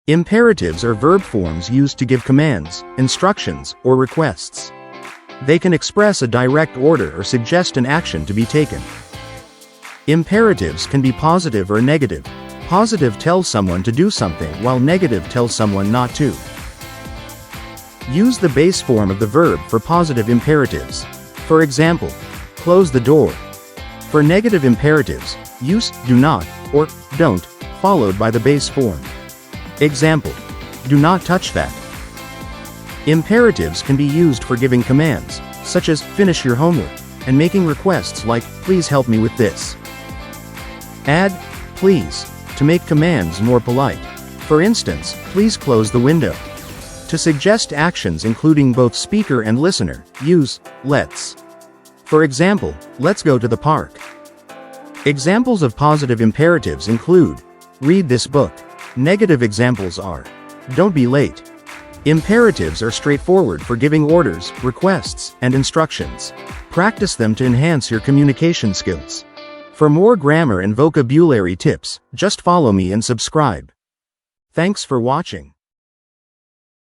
Imperatives are verb forms used to give commands, instructions, or requests. They can express a direct order or suggest an action to be taken. Imperatives can be positive or negative. Positive tells someone to do something, while negative tells someone not to. Use the base form of the verb for positive imperatives. For example, close the door. For negative imperatives, use do not or don't, followed by the base form. Example: do not touch that. Imperatives can be used for giving commands, such as finish your homework, and making requests like please help me with this. Add please to make commands more polite. For instance, please close the window. To suggest actions including both speaker and listener, use let's. For example, let's go to the park. Examples of positive imperatives include read this book. Negative examples are don't be late. Imperatives are straightforward for giving orders, requests, and instructions. Practice them to enhance your communication skills. For more grammar and vocabulary tips, just follow me and subscribe. Thanks for watching.